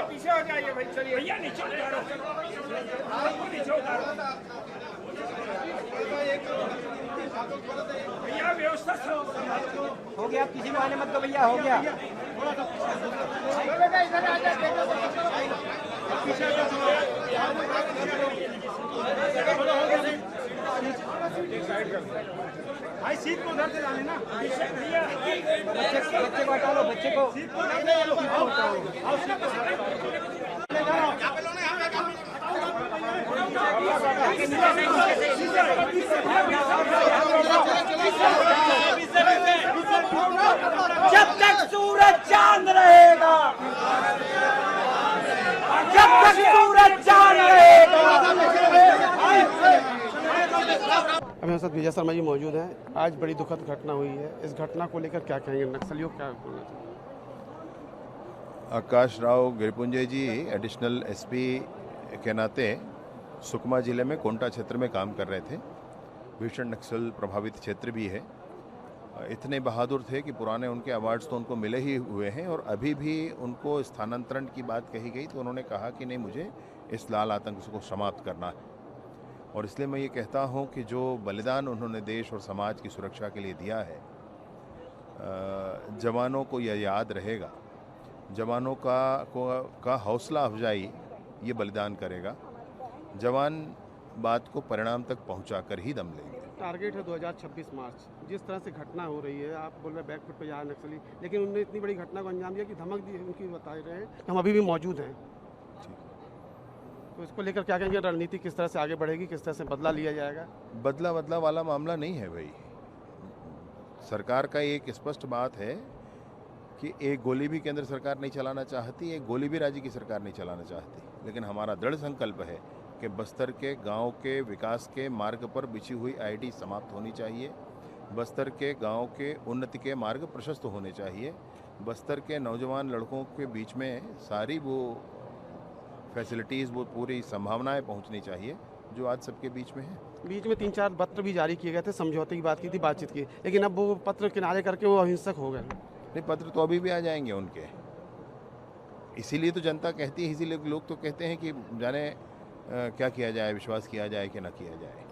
पीछे हो जाइए भाई, चलिए भैया नीचे उतारो, नीचे उतारो भैया, व्यवस्था हो गया, आप किसी को आने मत दो भैया, हो गया। भाई सीट को उधर से डाले ना भैया, बच्चे को हटा लो, बच्चे को जब तक सूरज चांद रहेगा, जब तक सूरज चांद रहेगा। अभी हमारे साथ विजय शर्मा जी मौजूद हैं। आज बड़ी दुखद घटना हुई है, इस घटना को लेकर क्या कहेंगे? नक्सलियों क्या बोलना चाहिए? आकाश राव गिरिपुंजे जी एडिशनल एसपी के नाते सुकमा जिले में कोंटा क्षेत्र में काम कर रहे थे। भीषण नक्सल प्रभावित क्षेत्र भी है। इतने बहादुर थे कि पुराने उनके अवार्ड्स तो उनको मिले ही हुए हैं, और अभी भी उनको स्थानांतरण की बात कही गई तो उन्होंने कहा कि नहीं, मुझे इस लाल आतंक को समाप्त करना है। और इसलिए मैं ये कहता हूँ कि जो बलिदान उन्होंने देश और समाज की सुरक्षा के लिए दिया है, जवानों को यह याद रहेगा। जवानों का हौसला अफजाई ये बलिदान करेगा। जवान बात को परिणाम तक पहुंचाकर ही दम लेंगे। टारगेट है 2026 मार्च। जिस तरह से घटना हो रही है, आप बोल रहे हैं बैकफुट पे जा नक्सली, लेकिन उन्होंने इतनी बड़ी घटना को अंजाम दिया कि धमक दी उनकी, बता रहे हैं हम अभी भी मौजूद हैं। तो इसको लेकर क्या कहेंगे? रणनीति किस तरह से आगे बढ़ेगी, किस तरह से बदला लिया जाएगा? बदला वाला मामला नहीं है भाई। सरकार का एक स्पष्ट बात है कि एक गोली भी केंद्र सरकार नहीं चलाना चाहती, एक गोली भी राज्य की सरकार नहीं चलाना चाहती। लेकिन हमारा दृढ़ संकल्प है कि बस्तर के गांव के विकास के मार्ग पर बिछी हुई आईटी समाप्त होनी चाहिए। बस्तर के गांव के उन्नति के मार्ग प्रशस्त होने चाहिए। बस्तर के नौजवान लड़कों के बीच में सारी वो फैसिलिटीज़, वो पूरी संभावनाएं पहुंचनी चाहिए जो आज सबके बीच में है। बीच में 3-4 पत्र भी जारी किए गए थे, समझौते की बात की थी, बातचीत की, लेकिन अब वो पत्र किनारे करके वो अहिंसक हो गए। नहीं, पत्र तो अभी भी आ जाएंगे उनके। इसीलिए तो जनता कहती है, इसीलिए लोग तो कहते हैं कि जाने क्या किया जाए, विश्वास किया जाए कि ना किया जाए।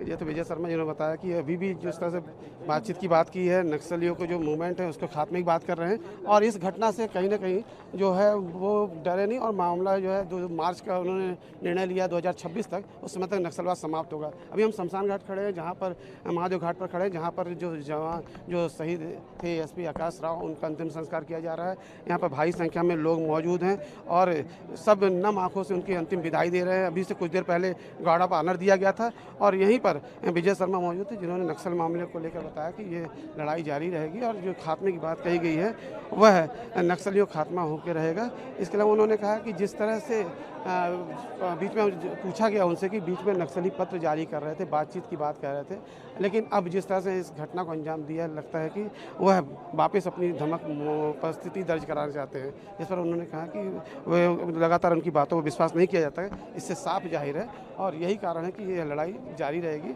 ये तो विजय शर्मा जी ने बताया कि अभी भी जिस तरह से बातचीत की बात की है, नक्सलियों को जो मूवमेंट है उसको खात्मे की बात कर रहे हैं, और इस घटना से कहीं ना कहीं जो है वो डरे नहीं, और मामला जो है 2 मार्च का उन्होंने निर्णय लिया 2026 तक, उस समय तक नक्सलवाद समाप्त होगा। अभी हम शमशान घाट खड़े हैं, जहाँ पर महादेव घाट पर खड़े हैं, जहाँ पर जो जवान जो शहीद थे एसपी आकाश राव, उनका अंतिम संस्कार किया जा रहा है। यहाँ पर भारी संख्या में लोग मौजूद हैं और सब नम आँखों से उनकी अंतिम विदाई दे रहे हैं। अभी से कुछ देर पहले गार्ड ऑफ ऑनर दिया गया था, और यहीं पर विजय शर्मा मौजूद थे, जिन्होंने नक्सल मामले को लेकर बताया कि ये लड़ाई जारी रहेगी, और जो खात्मे की बात कही गई है वह नक्सलियों खात्मा होकर रहेगा। इसके अलावा उन्होंने कहा कि जिस तरह से बीच में पूछा गया उनसे कि बीच में नक्सली पत्र जारी कर रहे थे, बातचीत की बात कह रहे थे, लेकिन अब जिस तरह से इस घटना को अंजाम दिया, लगता है कि वह वापस अपनी धमक उपस्थिति दर्ज कराना चाहते हैं। इस पर उन्होंने कहा कि वह लगातार उनकी बातों पर विश्वास नहीं किया जाता है, इससे साफ जाहिर है, और यही कारण है कि यह लड़ाई जारी रहेगी।